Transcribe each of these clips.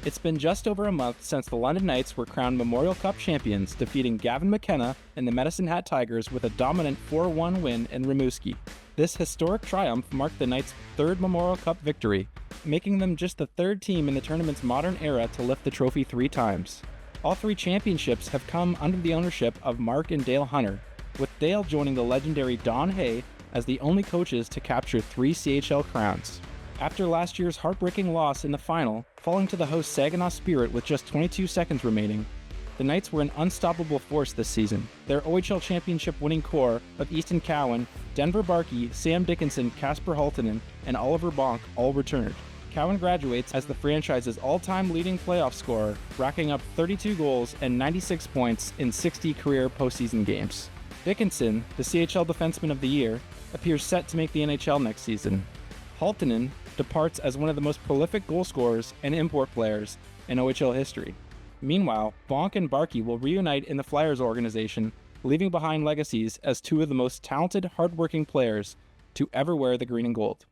It's been just over a month since the London Knights were crowned Memorial Cup champions, defeating Gavin McKenna and the Medicine Hat Tigers with a dominant 4-1 win in Rimouski. This historic triumph marked the Knights' third Memorial Cup victory, making them just the third team in the tournament's modern era to lift the trophy 3 times. All 3 championships have come under the ownership of Mark and Dale Hunter, with Dale joining the legendary Don Hay as the only coaches to capture 3 CHL crowns. After last year's heartbreaking loss in the final, falling to the host Saginaw Spirit with just 22 seconds remaining, the Knights were an unstoppable force this season. Their OHL championship winning core of Easton Cowan, Denver Barkey, Sam Dickinson, Kasper Halttunen, and Oliver Bonk all returned. Cowan graduates as the franchise's all-time leading playoff scorer, racking up 32 goals and 96 points in 60 career postseason games. Dickinson, the CHL Defenseman of the Year, appears set to make the NHL next season. Halttunen departs as one of the most prolific goal scorers and import players in OHL history. Meanwhile, Bonk and Barkey will reunite in the Flyers organization, leaving behind legacies as 2 of the most talented, hardworking players to ever wear the green and gold.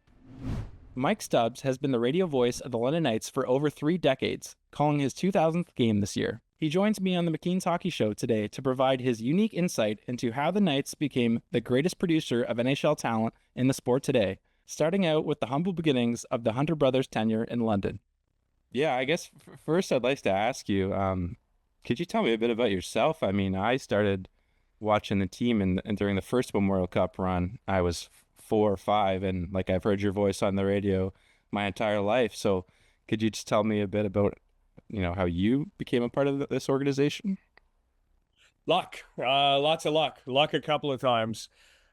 Mike Stubbs has been the radio voice of the London Knights for over 3 decades, calling his 2000th game this year. He joins me on the McKeen's Hockey Show today to provide his unique insight into how the Knights became the greatest producer of NHL talent in the sport today, starting out with the humble beginnings of the Hunter brothers' tenure in London. Yeah, I guess first I'd like to ask you, could you tell me a bit about yourself? I mean, I started watching the team and during the first Memorial Cup run. I was 4 or 5, and like I've heard your voice on the radio my entire life. So could you just tell me a bit about, how you became a part of this organization? Luck, lots of luck. Luck a couple of times.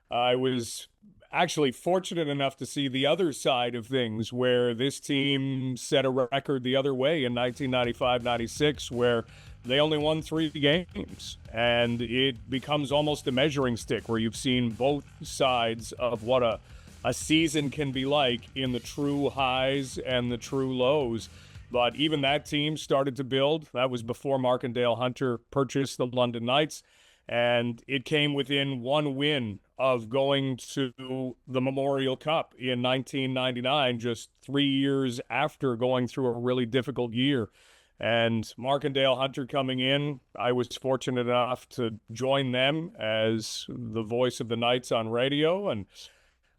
I was actually fortunate enough to see the other side of things, where this team set a record the other way in 1995-96, where they only won 3 games, and it becomes almost a measuring stick where you've seen both sides of what a season can be like in the true highs and the true lows. But even that team started to build. That was before Mark and Dale Hunter purchased the London Knights, and it came within 1 win of going to the Memorial Cup in 1999, just 3 years after going through a really difficult year. And Mark and Dale Hunter coming in, I was fortunate enough to join them as the voice of the Knights on radio, and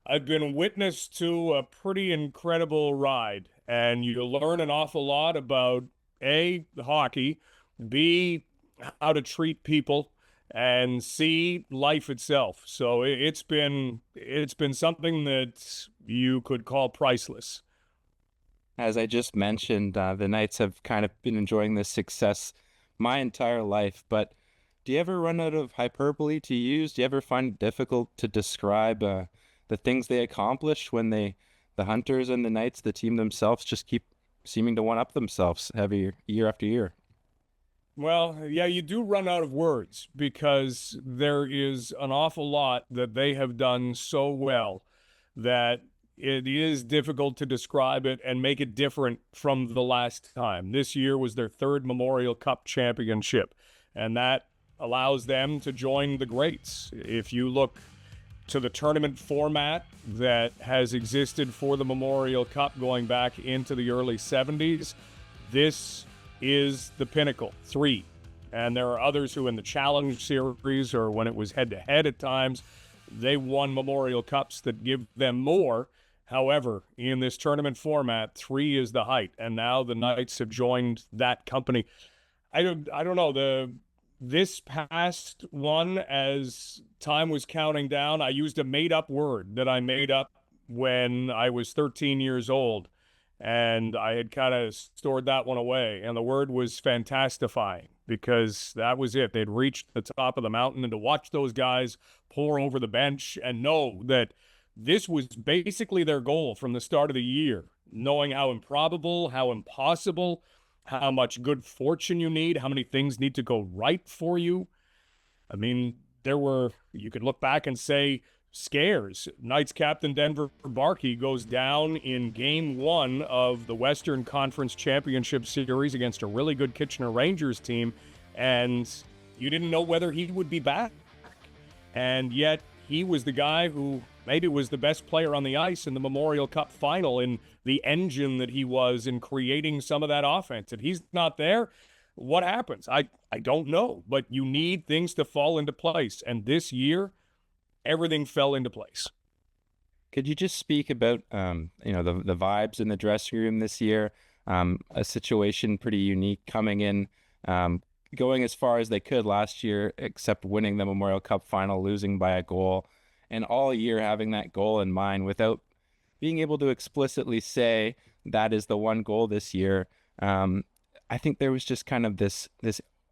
I've been witness to a pretty incredible ride. And you learn an awful lot about A, hockey, B, how to treat people, and C, life itself. So it's been something that you could call priceless. As I just mentioned, the Knights have kind of been enjoying this success my entire life, but do you ever run out of hyperbole to use? Do you ever find it difficult to describe the things they accomplish when the Hunters and the Knights, the team themselves, just keep seeming to one-up themselves heavy year after year? Well, yeah, you do run out of words, because there is an awful lot that they have done so well that it is difficult to describe it and make it different from the last time. This year was their 3rd Memorial Cup championship, and that allows them to join the greats. If you look to the tournament format that has existed for the Memorial Cup going back into the early 70s, this is the Pinnacle 3. And there are others who in the Challenge Series, or when it was head-to-head at times, they won Memorial Cups that give them more. However, in this tournament format, 3 is the height, and now the Knights have joined that company. I don't know, this past one, as time was counting down, I used a made-up word that I made up when I was 13 years old, and I had kind of stored that one away, and the word was fantastifying, because that was it. They'd reached the top of the mountain, and to watch those guys pour over the bench and know that this was basically their goal from the start of the year, knowing how improbable, how impossible, how much good fortune you need, how many things need to go right for you. I mean, you could look back and say, scares. Knights captain Denver Barkey goes down in Game 1 of the Western Conference Championship Series against a really good Kitchener Rangers team, and you didn't know whether he would be back. And yet, he was the guy who maybe was the best player on the ice in the Memorial Cup final, in the engine that he was in creating some of that offense. If he's not there, what happens? I don't know, but you need things to fall into place. And this year, everything fell into place. Could you just speak about, the vibes in the dressing room this year? A situation pretty unique coming in, going as far as they could last year, except winning the Memorial Cup final, losing by a goal, and all year having that goal in mind without being able to explicitly say that is the one goal this year. I think there was just kind of this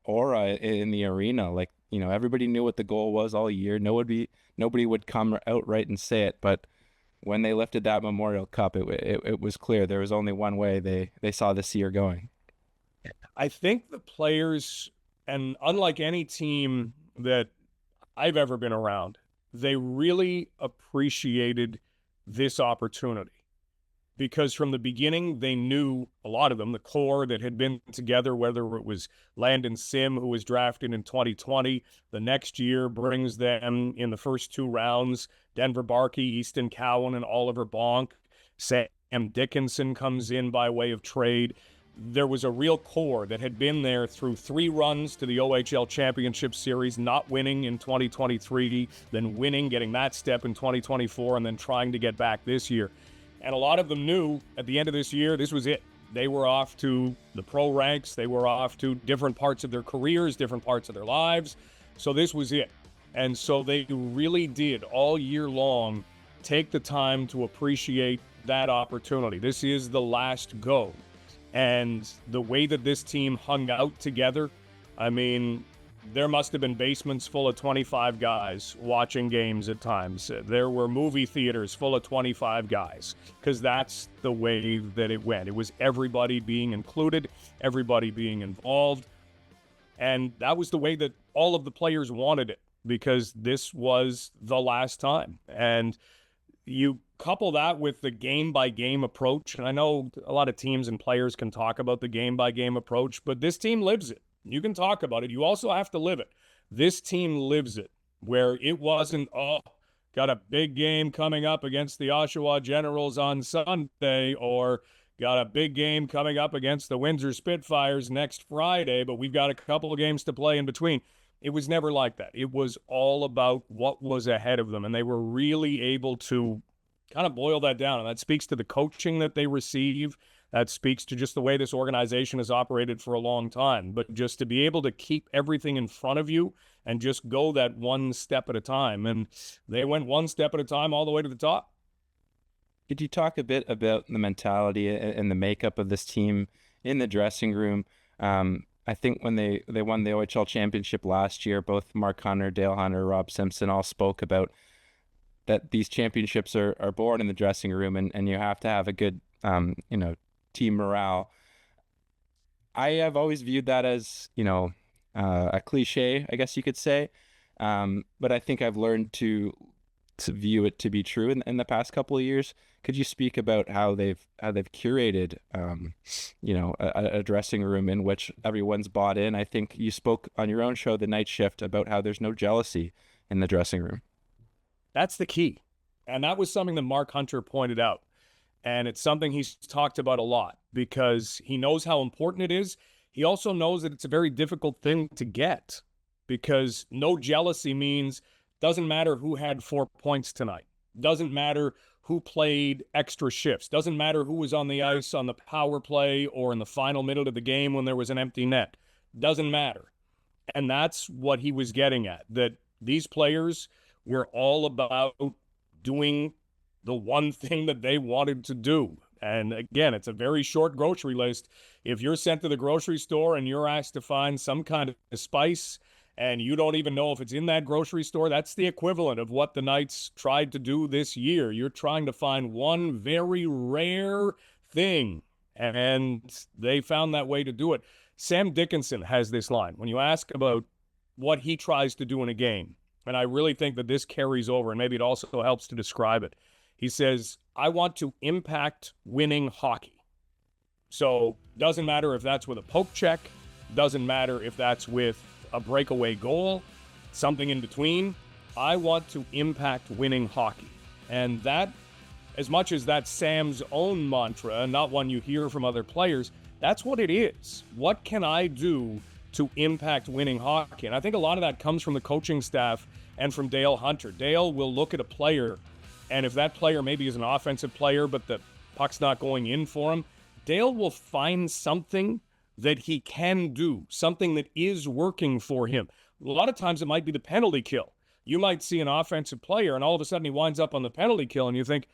aura in the arena, like, everybody knew what the goal was all year. Nobody would come outright and say it, but when they lifted that Memorial Cup, it was clear there was only one way they saw this year going. I think the players, and unlike any team that I've ever been around, they really appreciated this opportunity. Because from the beginning, they knew, a lot of them, the core that had been together, whether it was Landon Sim, who was drafted in 2020, the next year brings them in the first 2 rounds, Denver Barkey, Easton, Cowan, and Oliver Bonk. Sam Dickinson comes in by way of trade. There was a real core that had been there through 3 runs to the OHL Championship Series, not winning in 2023, then winning, getting that step in 2024, and then trying to get back this year. And a lot of them knew at the end of this year, this was it. They were off to the pro ranks. They were off to different parts of their careers, different parts of their lives. So this was it. And so they really did all year long take the time to appreciate that opportunity. This is the last go. And the way that this team hung out together, I mean, there must have been basements full of 25 guys watching games at times. There were movie theaters full of 25 guys, because that's the way that it went. It was everybody being included, everybody being involved. And that was the way that all of the players wanted it, because this was the last time. And you couple that with the game-by-game approach. And I know a lot of teams and players can talk about the game-by-game approach, but this team lives it. You can talk about it. You also have to live it. This team lives it, where it wasn't, got a big game coming up against the Oshawa Generals on Sunday, or got a big game coming up against the Windsor Spitfires next Friday, but we've got a couple of games to play in between. It was never like that. It was all about what was ahead of them, and they were really able to kind of boil that down, and that speaks to the coaching that they receive. That speaks to just the way this organization has operated for a long time. But just to be able to keep everything in front of you and just go that one step at a time. And they went one step at a time all the way to the top. Could you talk a bit about the mentality and the makeup of this team in the dressing room? I think when they won the OHL championship last year, both Mark Hunter, Dale Hunter, Rob Simpson all spoke about that these championships are born in the dressing room, and you have to have a good, team morale. I have always viewed that as, a cliche, I guess you could say. But I think I've learned to view it to be true in the past couple of years. Could you speak about how they've curated, a dressing room in which everyone's bought in? I think you spoke on your own show, The Night Shift, about how there's no jealousy in the dressing room. That's the key. And that was something that Mark Hunter pointed out. And it's something he's talked about a lot, because he knows how important it is. He also knows that it's a very difficult thing to get, because no jealousy means doesn't matter who had 4 points tonight. Doesn't matter who played extra shifts. Doesn't matter who was on the ice on the power play or in the final minute of the game when there was an empty net. Doesn't matter. And that's what he was getting at, that these players were all about doing the one thing that they wanted to do. And again, it's a very short grocery list. If you're sent to the grocery store and you're asked to find some kind of spice and you don't even know if it's in that grocery store, that's the equivalent of what the Knights tried to do this year. You're trying to find one very rare thing, and they found that way to do it. Sam Dickinson has this line. When you ask about what he tries to do in a game, and I really think that this carries over, and maybe it also helps to describe it. He says, I want to impact winning hockey. So doesn't matter if that's with a poke check, doesn't matter if that's with a breakaway goal, something in between. I want to impact winning hockey. And that, as much as that's Sam's own mantra, not one you hear from other players, that's what it is. What can I do to impact winning hockey? And I think a lot of that comes from the coaching staff and from Dale Hunter. Dale will look at a player, and if that player maybe is an offensive player, but the puck's not going in for him, Dale will find something that he can do, something that is working for him. A lot of times it might be the penalty kill. You might see an offensive player, and all of a sudden he winds up on the penalty kill, and you think,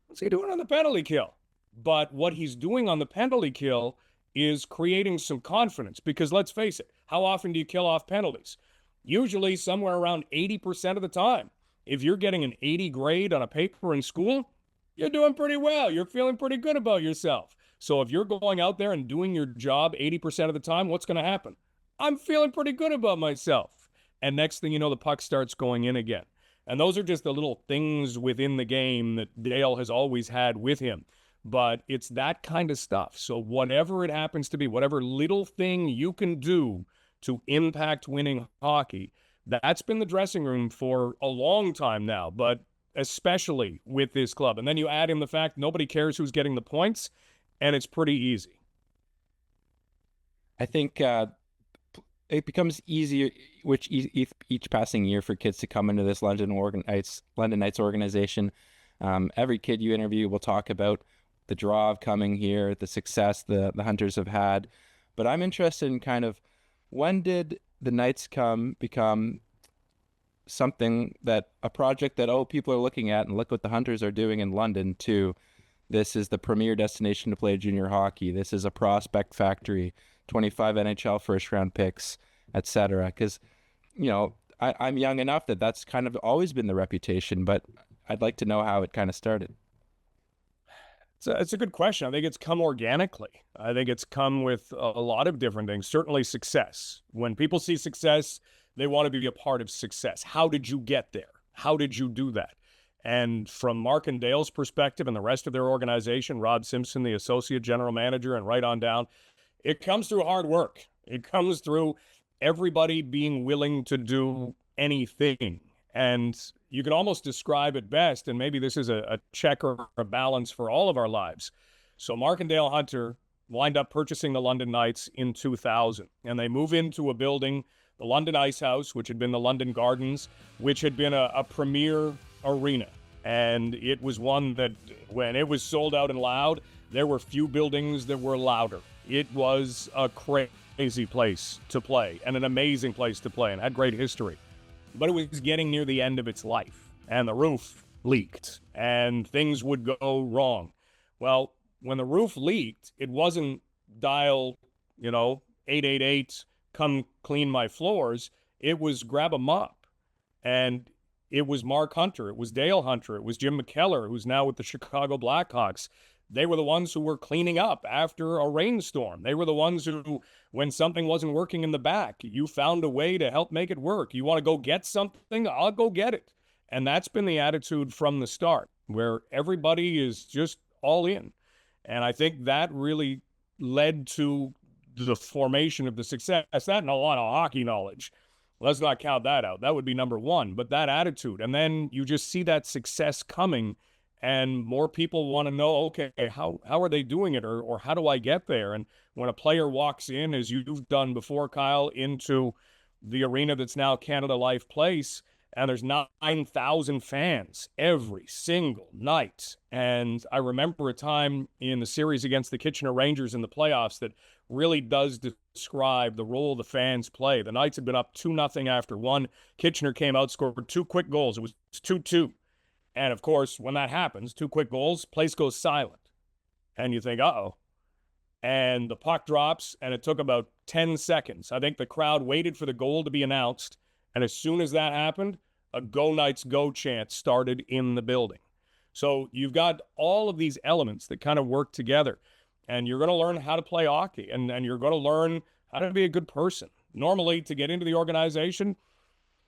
what's he doing on the penalty kill? But what he's doing on the penalty kill is creating some confidence, because let's face it, how often do you kill off penalties? Usually somewhere around 80% of the time. If you're getting an 80 grade on a paper in school, you're doing pretty well. You're feeling pretty good about yourself. So if you're going out there and doing your job 80% of the time, what's going to happen? I'm feeling pretty good about myself. And next thing you know, the puck starts going in again. And those are just the little things within the game that Dale has always had with him. But it's that kind of stuff. So whatever it happens to be, whatever little thing you can do to impact winning hockey, that's been the dressing room for a long time now, but especially with this club. And then you add in the fact nobody cares who's getting the points, and it's pretty easy. I think it becomes easier each passing year for kids to come into this London Knights organization. Every kid you interview will talk about the draw of coming here, the success the Hunters have had. But I'm interested in kind of, when did the Knights become something that, a project that, oh, people are looking at, and look what the Hunters are doing in London, to this is the premier destination to play junior hockey. This is a prospect factory, 25 NHL first round picks, etc. Because, you know, I'm young enough that that's kind of always been the reputation, but I'd like to know how it kind of started. It's a good question. I think it's come organically. I think it's come with a lot of different things. Certainly success. When people see success, they want to be a part of success. How did you get there? How did you do that? And from Mark and Dale's perspective and the rest of their organization, Rob Simpson, the associate general manager, and right on down, it comes through hard work. It comes through everybody being willing to do anything. And you can almost describe it best, and maybe this is a check or a balance for all of our lives. So Mark and Dale Hunter wind up purchasing the London Knights in 2000, and they move into a building, the London Ice House, which had been the London Gardens, which had been a premier arena. And it was one that, when it was sold out and loud, there were few buildings that were louder. It was a crazy place to play, and an amazing place to play, and had great history. But it was getting near the end of its life, and the roof leaked, and things would go wrong. Well, when the roof leaked, it wasn't dial, 888, come clean my floors. It was grab a mop. And it was Mark Hunter, it was Dale Hunter, it was Jim McKellar, who's now with the Chicago Blackhawks. They were the ones who were cleaning up after a rainstorm. They were the ones who, when something wasn't working in the back, you found a way to help make it work. You want to go get something? I'll go get it. And that's been the attitude from the start, where everybody is just all in. And I think that really led to the formation of the success. That and a lot of hockey knowledge. Let's not count that out. That would be number one. But that attitude. And then you just see that success coming, and more people want to know, okay, how are they doing it, or how do I get there? And when a player walks in, as you've done before, Kyle, into the arena that's now Canada Life Place, and there's 9,000 fans every single night. And I remember a time in the series against the Kitchener Rangers in the playoffs that really does describe the role the fans play. The Knights had been up 2-0 after one. Kitchener came out, scored 2 quick goals. It was 2-2. And, of course, when that happens, 2 quick goals, place goes silent. And you think, uh-oh. And the puck drops, and it took about 10 seconds. I think the crowd waited for the goal to be announced, and as soon as that happened, a Go Knights Go chant started in the building. So you've got all of these elements that kind of work together, and you're going to learn how to play hockey, and you're going to learn how to be a good person. Normally, to get into the organization,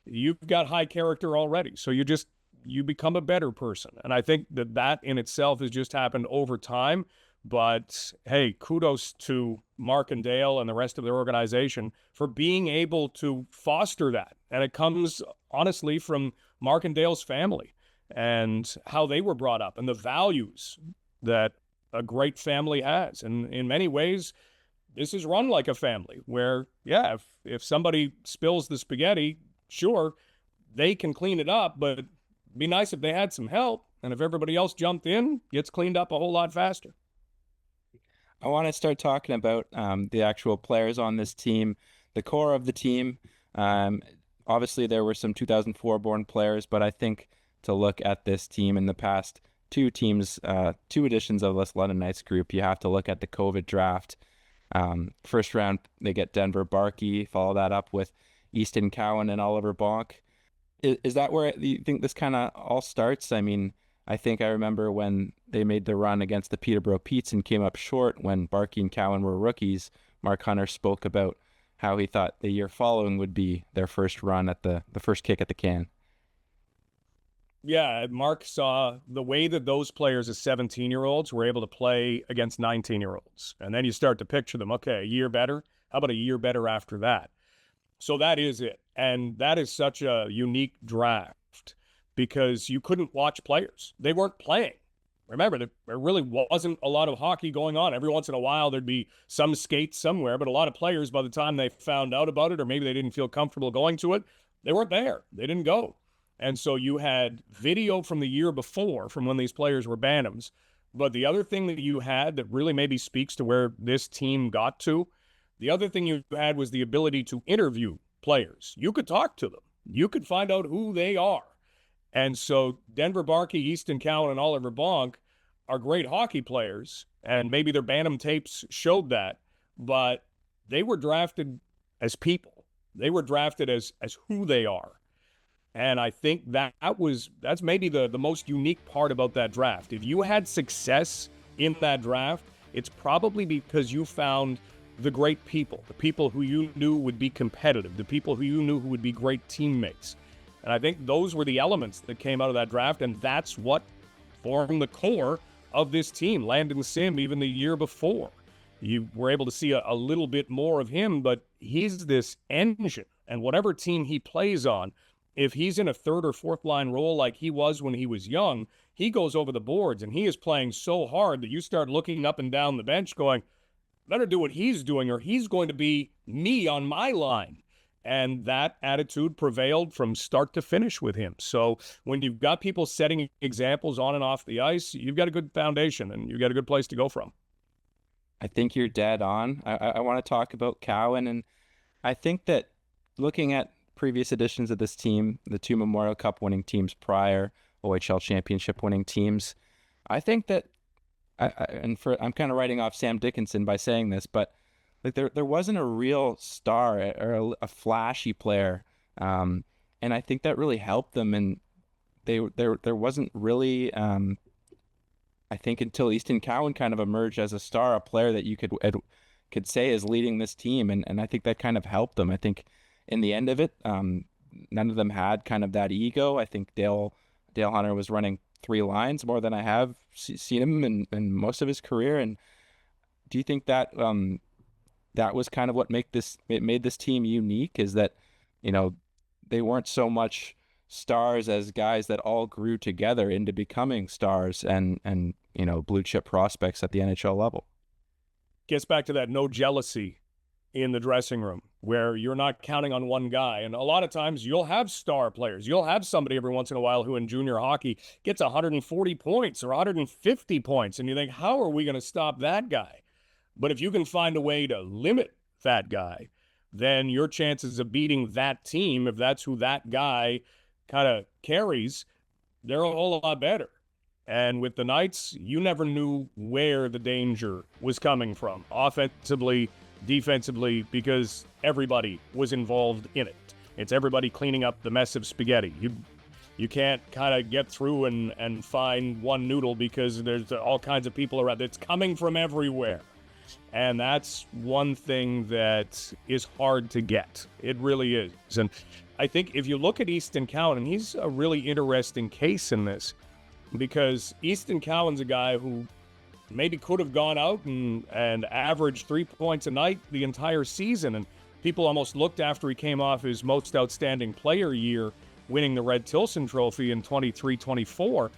you've got high character already, so you become a better person. And I think that in itself has just happened over time. But hey, kudos to Mark and Dale and the rest of their organization for being able to foster that. And it comes honestly from Mark and Dale's family. and how they were brought up and the values that a great family has. And in many ways, this is run like a family where, yeah, if somebody spills the spaghetti, sure, they can clean it up, but it'd be nice if they had some help. And if everybody else jumped in, gets cleaned up a whole lot faster. I want to start talking about the actual players on this team, the core of the team. Obviously, there were some 2004 born players, but I think to look at this team in the past two editions of this London Knights group, you have to look at the COVID draft. First round, they get Denver Barkey, follow that up with Easton, Cowan, and Oliver Bonk. Is that where you think this kind of all starts? I mean, I think I remember when they made the run against the Peterborough Petes and came up short when Barkey and Cowan were rookies. Mark Hunter spoke about how he thought the year following would be their first run at the first kick at the can. Yeah, Mark saw the way that those players as 17-year-olds were able to play against 19-year-olds. And then you start to picture them, okay, a year better? How about a year better after that? So that is it. And that is such a unique draft because you couldn't watch players. They weren't playing. Remember, there really wasn't a lot of hockey going on. Every once in a while, there'd be some skates somewhere, but a lot of players, by the time they found out about it, or maybe they didn't feel comfortable going to it, they weren't there. They didn't go. And so you had video from the year before, from when these players were Bantams. But the other thing that you had that really maybe speaks to where this team got to, the other thing you had was the ability to interview players. You could talk to them. You could find out who they are. And so Denver Barkey, Easton, Cowan, and Oliver Bonk are great hockey players, and maybe their Bantam tapes showed that, but they were drafted as people. They were drafted as who they are. And I think that's maybe the most unique part about that draft. If you had success in that draft, it's probably because you found the great people, the people who you knew would be competitive, the people who you knew who would be great teammates. And I think those were the elements that came out of that draft, and that's what formed the core of this team. Landon Sim, even the year before, you were able to see a little bit more of him, but he's this engine, and whatever team he plays on, if he's in a third or fourth line role like he was when he was young, he goes over the boards, and he is playing so hard that you start looking up and down the bench going, better do what he's doing or he's going to be me on my line. And that attitude prevailed from start to finish with him. So when you've got people setting examples on and off the ice, you've got a good foundation and you've got a good place to go from. I think you're dead on. I want to talk about Cowan, and I think that looking at previous editions of this team, the two Memorial Cup winning teams prior, OHL championship winning teams, I think that, I'm kind of writing off Sam Dickinson by saying this, but like there wasn't a real star or a flashy player, and I think that really helped them. And there wasn't really, I think until Easton Cowan kind of emerged as a star, a player that you could say is leading this team, and I think that kind of helped them. I think in the end of it, none of them had kind of that ego. I think Dale Hunter was running 3 lines more than I have seen him in most of his career. And do you think that that was kind of what made this team unique, is that, you know, they weren't so much stars as guys that all grew together into becoming stars and you know, blue chip prospects at the NHL level? Gets back to that no jealousy in the dressing room, where you're not counting on one guy. And a lot of times you'll have star players. You'll have somebody every once in a while who in junior hockey gets 140 points or 150 points. And you think, how are we going to stop that guy? But if you can find a way to limit that guy, then your chances of beating that team, if that's who that guy kind of carries, they're a whole lot better. And with the Knights, you never knew where the danger was coming from, offensively, defensively, because everybody was involved in it. It's everybody cleaning up the mess of spaghetti. You can't kind of get through and find one noodle because there's all kinds of people around. It's coming from everywhere. And that's one thing that is hard to get. It really is. And I think if you look at Easton Cowan, and he's a really interesting case in this, because Easton Cowan's a guy who maybe could have gone out and averaged 3 points a night the entire season. And people almost looked after he came off his most outstanding player year winning the Red Tilson Trophy in 23-24.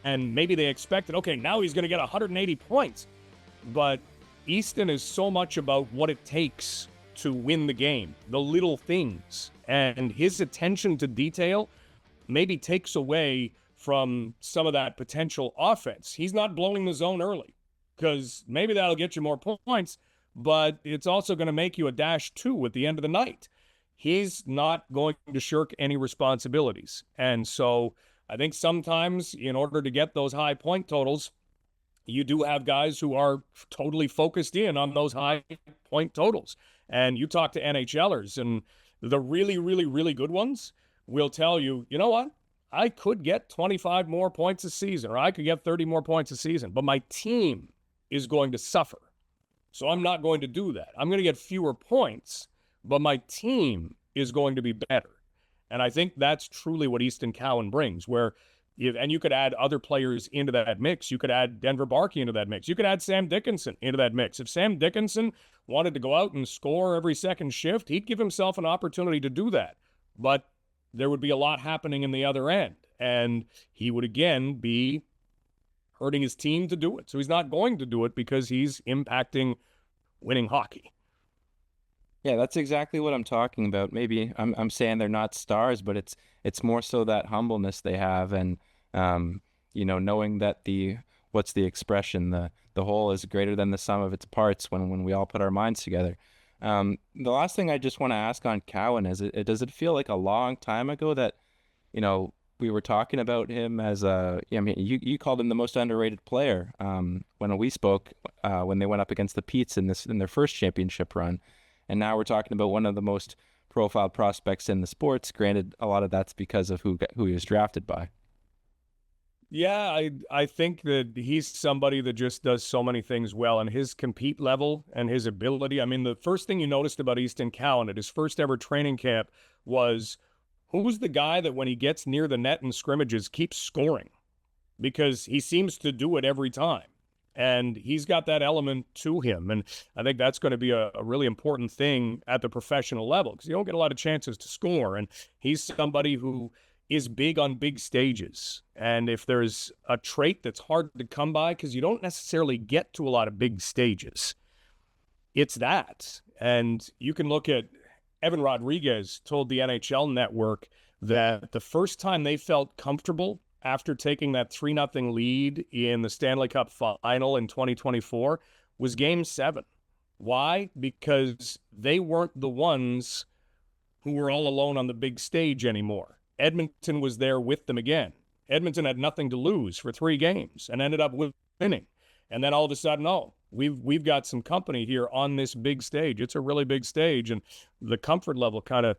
And maybe they expected, okay, now he's going to get 180 points. But Easton is so much about what it takes to win the game, the little things. And his attention to detail maybe takes away from some of that potential offense. He's not blowing the zone early because maybe that'll get you more points, but it's also going to make you a -2 at the end of the night. He's not going to shirk any responsibilities. And so I think sometimes in order to get those high point totals, you do have guys who are totally focused in on those high point totals. And you talk to NHLers, and the really, really, really good ones will tell you, you know what? I could get 25 more points a season, or I could get 30 more points a season, but my team is going to suffer. So I'm not going to do that. I'm going to get fewer points, but my team is going to be better. And I think that's truly what Easton Cowan brings, where and you could add other players into that mix. You could add Denver Barkey into that mix. You could add Sam Dickinson into that mix. If Sam Dickinson wanted to go out and score every second shift, he'd give himself an opportunity to do that. But there would be a lot happening in the other end. And he would, again, be hurting his team to do it. So he's not going to do it because he's impacting winning hockey. Yeah, that's exactly what I'm talking about. Maybe I'm saying they're not stars, but it's more so that humbleness they have, and knowing that what's the expression, the whole is greater than the sum of its parts when we all put our minds together. The last thing I just want to ask on Cowan is, does it feel like a long time ago that we were talking about him as you called him the most underrated player when we spoke when they went up against the Petes in their first championship run. And now we're talking about one of the most profiled prospects in the sports. Granted, a lot of that's because of who he was drafted by. Yeah, I think that he's somebody that just does so many things well, and his compete level and his ability. I mean, the first thing you noticed about Easton Cowan at his first ever training camp was, who's the guy that when he gets near the net in scrimmages keeps scoring? Because he seems to do it every time. And he's got that element to him. And I think that's going to be a really important thing at the professional level, because you don't get a lot of chances to score. And he's somebody who is big on big stages. And if there's a trait that's hard to come by, because you don't necessarily get to a lot of big stages, it's that. And you can look at Evan Rodriguez told the NHL Network that the first time they felt comfortable after taking that 3-0 lead in the Stanley Cup final in 2024 was Game 7. Why? Because they weren't the ones who were all alone on the big stage anymore. Edmonton was there with them again. Edmonton had nothing to lose for 3 games and ended up winning. And then all of a sudden, we've got some company here on this big stage. It's a really big stage, and the comfort level kind of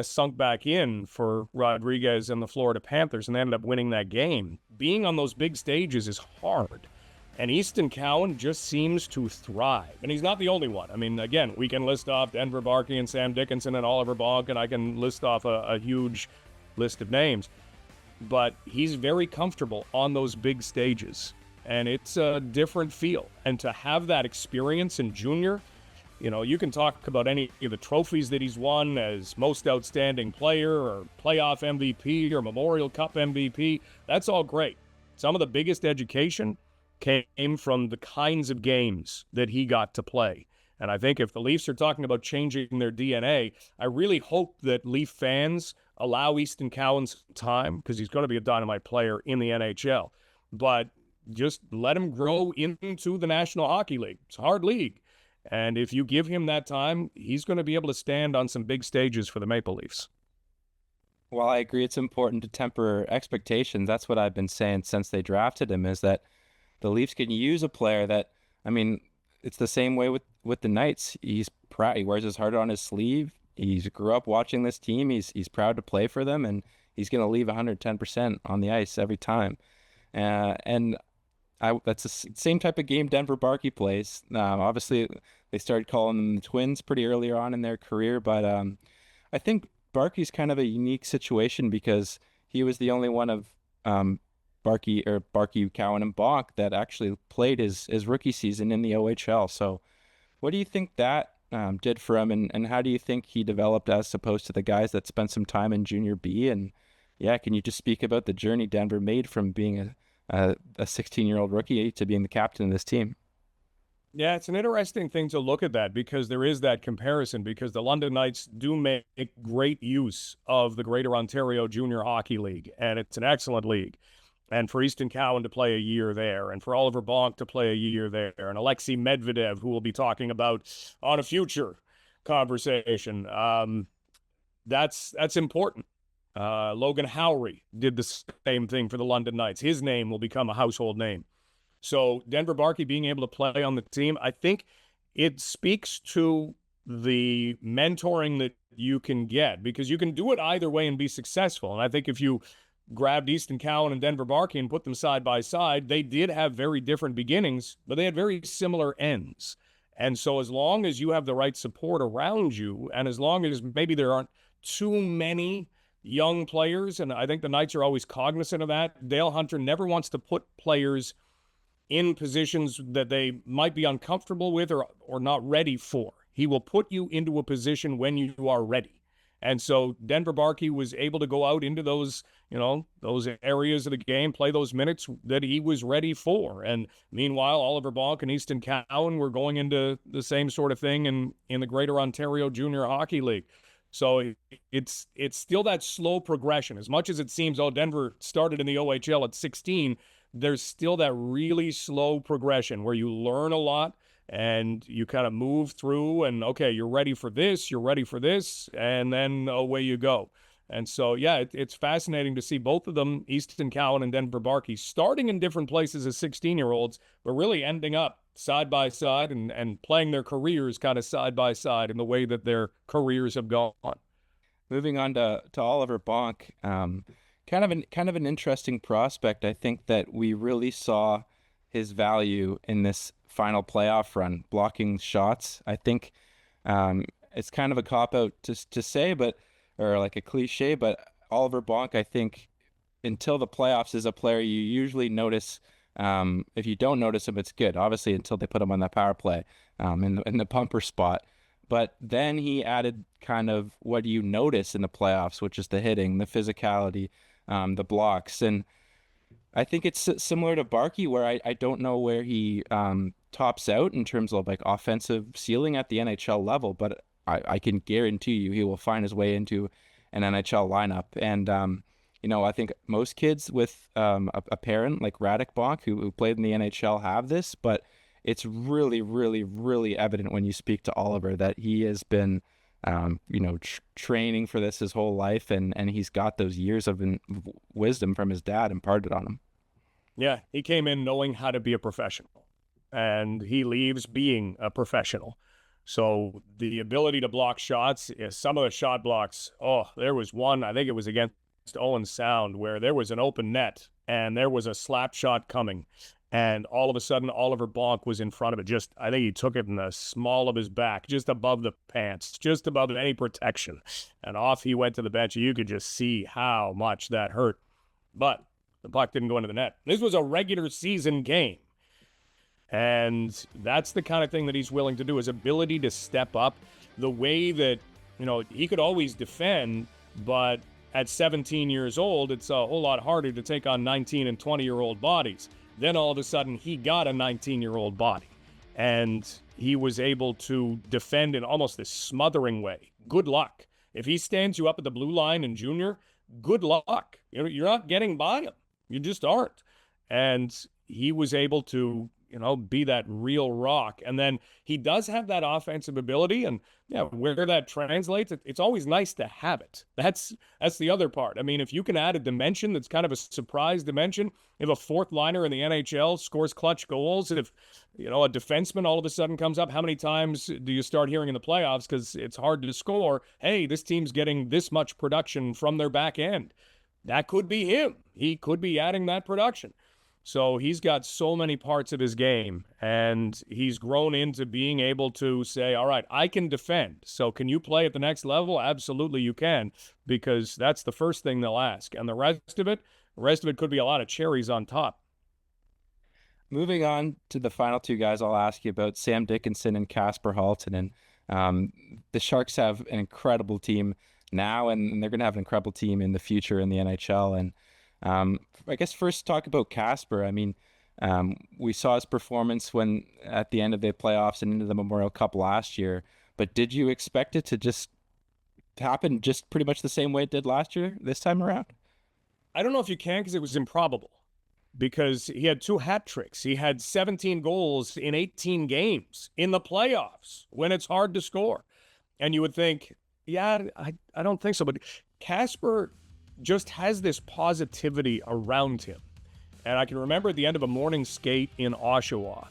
sunk back in for Rodriguez and the Florida Panthers, and they ended up winning that game. Being on those big stages is hard, and Easton Cowan just seems to thrive. And he's not the only one. I mean, again, we can list off Denver Barkey and Sam Dickinson and Oliver Bonk, and I can list off a huge list of names. But he's very comfortable on those big stages, and it's a different feel. And to have that experience in junior, you can talk about any of the trophies that he's won as most outstanding player or playoff MVP or Memorial Cup MVP. That's all great. Some of the biggest education came from the kinds of games that he got to play. And I think if the Leafs are talking about changing their DNA, I really hope that Leaf fans allow Easton Cowan some time, because he's going to be a dynamite player in the NHL. But just let him grow into the National Hockey League. It's a hard league. And if you give him that time, he's going to be able to stand on some big stages for the Maple Leafs. Well, I agree it's important to temper expectations. That's what I've been saying since they drafted him, is that the Leafs can use a player that, I mean, it's the same way with the Knights. He's proud. He wears his heart on his sleeve. He grew up watching this team. He's proud to play for them, and he's going to leave 110% on the ice every time. That's the same type of game Denver Barkey plays. Obviously, they started calling them the Twins pretty earlier on in their career, but I think Barkey's kind of a unique situation because he was the only one of Barkey, Cowan, and Bonk that actually played his rookie season in the OHL. So what do you think that did for him, and how do you think he developed as opposed to the guys that spent some time in Junior B? And yeah, can you just speak about the journey Denver made from being a 16-year-old rookie to being the captain of this team? Yeah, it's an interesting thing to look at that because there is that comparison because the London Knights do make great use of the Greater Ontario Junior Hockey League, and it's an excellent league. And for Easton Cowan to play a year there, and for Oliver Bonk to play a year there, and Alexei Medvedev, who we'll be talking about on a future conversation, that's important. Logan Howry did the same thing for the London Knights. His name will become a household name. So Denver Barkey being able to play on the team, I think it speaks to the mentoring that you can get because you can do it either way and be successful. And I think if you grabbed Easton Cowan and Denver Barkey and put them side by side, they did have very different beginnings, but they had very similar ends. And so as long as you have the right support around you, and as long as maybe there aren't too many young players, and I think the Knights are always cognizant of that, Dale Hunter never wants to put players in positions that they might be uncomfortable with or not ready for. He will put you into a position when you are ready. And so Denver Barkey was able to go out into those, those areas of the game, play those minutes that he was ready for. And meanwhile, Oliver Bonk and Easton Cowan were going into the same sort of thing in the Greater Ontario Junior Hockey League. So it's still that slow progression. As much as it seems, Denver started in the OHL at 16, there's still that really slow progression where you learn a lot and you kind of move through and, okay, you're ready for this, and then away you go. And so, yeah, it's fascinating to see both of them, Easton Cowan and Denver Barkey, starting in different places as 16-year-olds, but really ending up side by side and playing their careers kind of side by side in the way that their careers have gone. Moving on to Oliver Bonk, kind of an interesting prospect. I think that we really saw his value in this final playoff run, blocking shots. I think it's kind of a cop-out to say, or like a cliche, but Oliver Bonk, I think, until the playoffs, is a player you usually notice. If you don't notice him, it's good. Obviously, until they put him on the power play in the pumper spot. But then he added kind of what you notice in the playoffs, which is the hitting, the physicality, the blocks. And I think it's similar to Barkey, where I don't know where he tops out in terms of like offensive ceiling at the NHL level, but I can guarantee you he will find his way into an NHL lineup. And, I think most kids with a parent like Radek Bonk, who played in the NHL, have this, but it's really, really, really evident when you speak to Oliver that he has been, training for this his whole life, and he's got those years of wisdom from his dad imparted on him. Yeah, he came in knowing how to be a professional, and he leaves being a professional. So the ability to block shots, some of the shot blocks, there was one, I think it was against Owen Sound, where there was an open net, and there was a slap shot coming. And all of a sudden, Oliver Bonk was in front of it. I think he took it in the small of his back, just above the pants, just above any protection. And off he went to the bench. You could just see how much that hurt. But the puck didn't go into the net. This was a regular season game. And that's the kind of thing that he's willing to do, his ability to step up. The way that, he could always defend, but at 17 years old, it's a whole lot harder to take on 19 and 20-year-old bodies. Then all of a sudden, he got a 19-year-old body, and he was able to defend in almost this smothering way. Good luck. If he stands you up at the blue line in junior, good luck. You're not getting by him. You just aren't. And he was able to, be that real rock. And then he does have that offensive ability, and where that translates, it's always nice to have it. That's the other part. I mean, if you can add a dimension that's kind of a surprise dimension, if a fourth liner in the NHL scores clutch goals, if a defenseman all of a sudden comes up, how many times do you start hearing in the playoffs because it's hard to score? Hey, this team's getting this much production from their back end. That could be him. He could be adding that production. So he's got so many parts of his game, and he's grown into being able to say, all right, I can defend. So can you play at the next level? Absolutely you can, because that's the first thing they'll ask. And the rest of it could be a lot of cherries on top. Moving on to the final two guys I'll ask you about, Sam Dickinson and Kasper Halttunen. Um, the Sharks have an incredible team now, and they're going to have an incredible team in the future in the NHL. And I guess first talk about Kasper. I mean, we saw his performance when at the end of the playoffs and into the Memorial Cup last year. But did you expect it to just happen just pretty much the same way it did last year this time around? I don't know if you can because it was improbable. Because he had 2 hat tricks. He had 17 goals in 18 games in the playoffs when it's hard to score. And you would think, yeah, I don't think so. But Kasper just has this positivity around him. And I can remember at the end of a morning skate in Oshawa,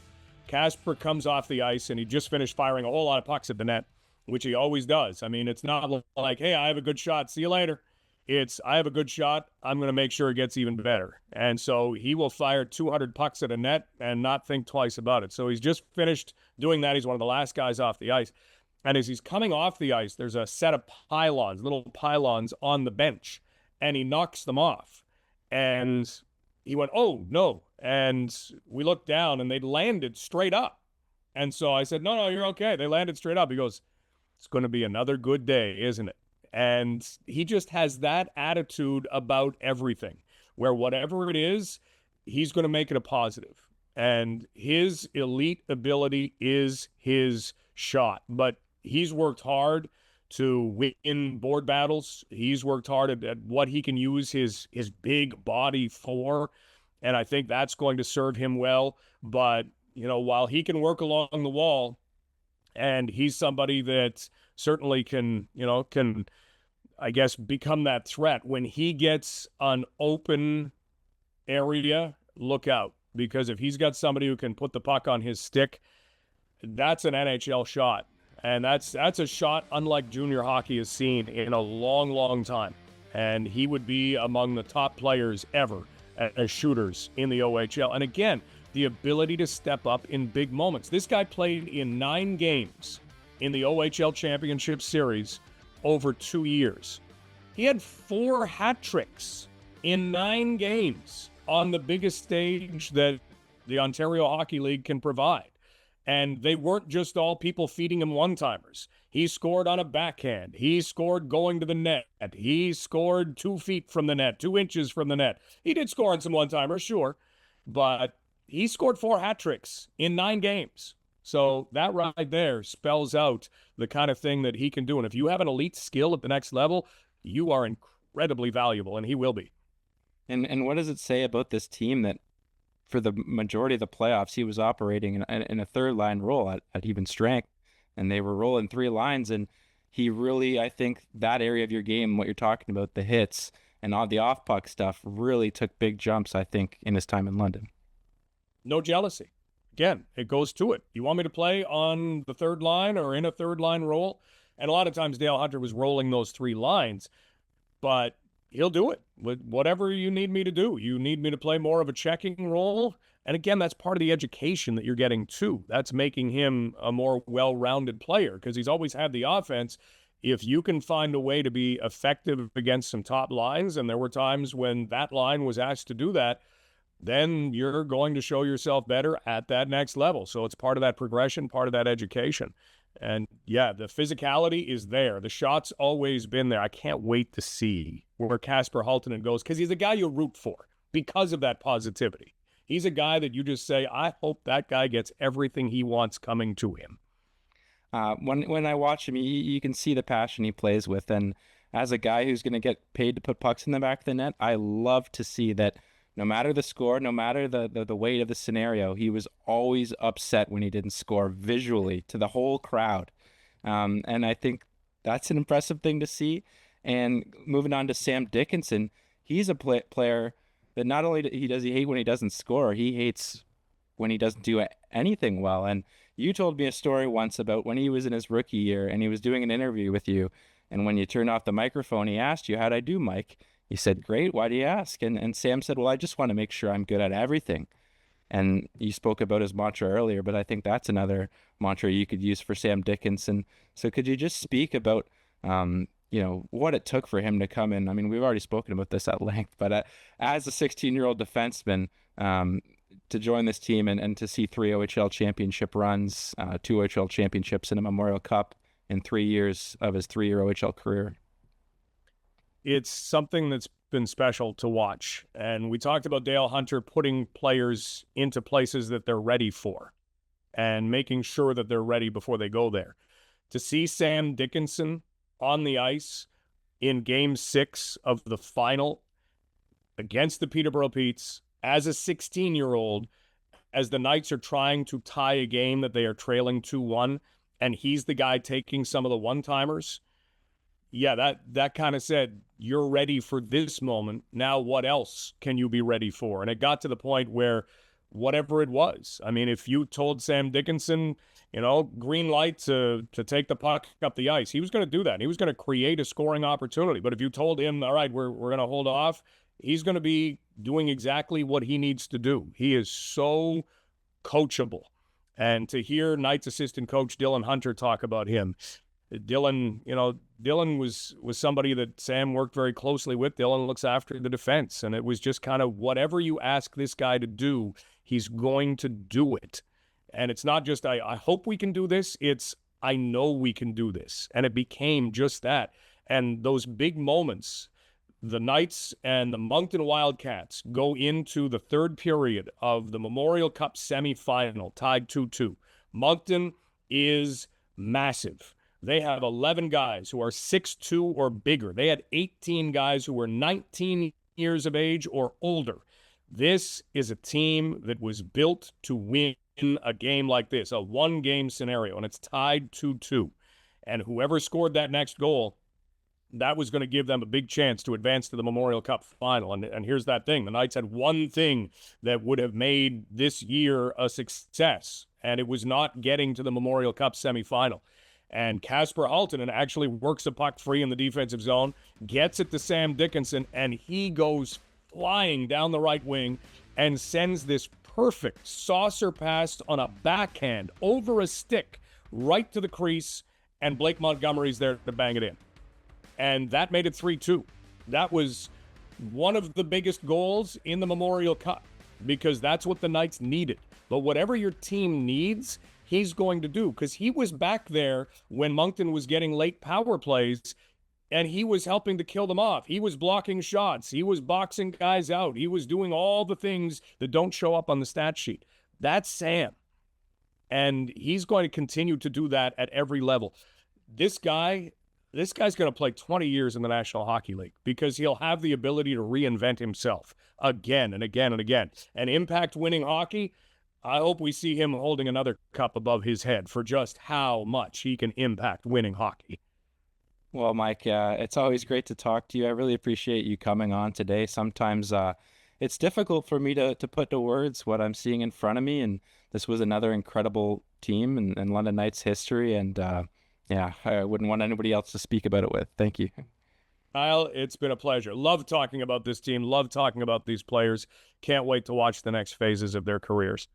Kasper comes off the ice and he just finished firing a whole lot of pucks at the net, which he always does. I mean, it's not like, hey, I have a good shot, see you later. It's, I have a good shot, I'm going to make sure it gets even better. And so he will fire 200 pucks at a net and not think twice about it. So he's just finished doing that. He's one of the last guys off the ice. And as he's coming off the ice, there's a set of pylons, little pylons on the bench, and he knocks them off. And he went, oh, no. And we looked down, and they landed straight up. And so I said, no, you're okay. They landed straight up. He goes, it's going to be another good day, isn't it? And he just has that attitude about everything, where whatever it is, he's going to make it a positive. And his elite ability is his shot. But he's worked hard to win board battles. He's worked hard at what he can use his big body for. And I think that's going to serve him well. But, while he can work along the wall, and he's somebody that certainly can, I guess, become that threat. When he gets an open area, look out. Because if he's got somebody who can put the puck on his stick, that's an NHL shot. And that's a shot unlike junior hockey has seen in a long, long time. And he would be among the top players ever as shooters in the OHL. And again, the ability to step up in big moments. This guy played in 9 games in the OHL Championship Series over 2 years. He had 4 hat tricks in 9 games on the biggest stage that the Ontario Hockey League can provide. And they weren't just all people feeding him one-timers. He scored on a backhand. He scored going to the net. He scored 2 feet from the net, 2 inches from the net. He did score on some one-timers, sure, but he scored 4 hat tricks in 9 games. So that right there spells out the kind of thing that he can do. And if you have an elite skill at the next level, you are incredibly valuable, and he will be. And what does it say about this team that for the majority of the playoffs, he was operating in a third-line role at even strength, and they were rolling 3 lines, and he really, I think, that area of your game, what you're talking about, the hits and all the off-puck stuff, really took big jumps, I think, in his time in London. No jealousy. Again, it goes to it. You want me to play on the third line or in a third line role? And a lot of times Dale Hunter was rolling those 3 lines, but he'll do it with whatever you need me to do. You need me to play more of a checking role. And again, that's part of the education that you're getting too. That's making him a more well-rounded player because he's always had the offense. If you can find a way to be effective against some top lines, and there were times when that line was asked to do that, then you're going to show yourself better at that next level. So it's part of that progression, part of that education. And yeah, the physicality is there. The shot's always been there. I can't wait to see where Kasper Halttunen goes because he's a guy you root for because of that positivity. He's a guy that you just say, I hope that guy gets everything he wants coming to him. When I watch him, you can see the passion he plays with. And as a guy who's going to get paid to put pucks in the back of the net, I love to see that no matter the score, no matter the weight of the scenario, he was always upset when he didn't score visually to the whole crowd. And I think that's an impressive thing to see. And moving on to Sam Dickinson, he's a player that not only does he hate when he doesn't score, he hates when he doesn't do anything well. And you told me a story once about when he was in his rookie year and he was doing an interview with you. And when you turned off the microphone, he asked you, how'd I do, Mike? You said, great. Why do you ask? And Sam said, well, I just want to make sure I'm good at everything. And you spoke about his mantra earlier, but I think that's another mantra you could use for Sam Dickinson. So could you just speak about, what it took for him to come in? I mean, we've already spoken about this at length, but as a 16-year-old defenseman, to join this team and to see 3 OHL championship runs, 2 OHL championships and a Memorial Cup, in 3 years of his 3-year OHL career. It's something that's been special to watch. And we talked about Dale Hunter putting players into places that they're ready for and making sure that they're ready before they go there. To see Sam Dickinson on the ice in Game 6 of the final against the Peterborough Petes as a 16-year-old, as the Knights are trying to tie a game that they are trailing 2-1, and he's the guy taking some of the one-timers, yeah, that kind of said, you're ready for this moment. Now what else can you be ready for? And it got to the point where whatever it was, I mean, if you told Sam Dickinson, green light to take the puck up the ice, he was going to do that. He was going to create a scoring opportunity. But if you told him, all right, we're going to hold off, he's going to be doing exactly what he needs to do. He is so coachable. And to hear Knights assistant coach Dylan Hunter talk about him, Dylan was somebody that Sam worked very closely with. Dylan looks after the defense, and it was just kind of whatever you ask this guy to do, he's going to do it. And it's not just, I hope we can do this. It's, I know we can do this. And it became just that. And those big moments, the Knights and the Moncton Wildcats go into the third period of the Memorial Cup semifinal, tied 2-2. Moncton is massive. They have 11 guys who are 6'2" or bigger. They had 18 guys who were 19 years of age or older. This is a team that was built to win a game like this, a one-game scenario, and it's tied 2-2. And whoever scored that next goal, that was going to give them a big chance to advance to the Memorial Cup final. And here's that thing. The Knights had one thing that would have made this year a success, and it was not getting to the Memorial Cup semifinal. And Kasper Halttunen actually works a puck free in the defensive zone, gets it to Sam Dickinson, and he goes flying down the right wing and sends this perfect saucer pass on a backhand over a stick right to the crease, and Blake Montgomery's there to bang it in. And that made it 3-2. That was one of the biggest goals in the Memorial Cup because that's what the Knights needed. But whatever your team needs, he's going to do, because he was back there when Moncton was getting late power plays, and he was helping to kill them off. He was blocking shots. He was boxing guys out. He was doing all the things that don't show up on the stat sheet. That's Sam. And he's going to continue to do that at every level. This guy's going to play 20 years in the National Hockey League because he'll have the ability to reinvent himself again and again and again. And impact winning hockey, I hope we see him holding another cup above his head for just how much he can impact winning hockey. Well, Mike, it's always great to talk to you. I really appreciate you coming on today. Sometimes it's difficult for me to put to words what I'm seeing in front of me, and this was another incredible team in London Knights history, and I wouldn't want anybody else to speak about it with. Thank you. Kyle, it's been a pleasure. Love talking about this team. Love talking about these players. Can't wait to watch the next phases of their careers.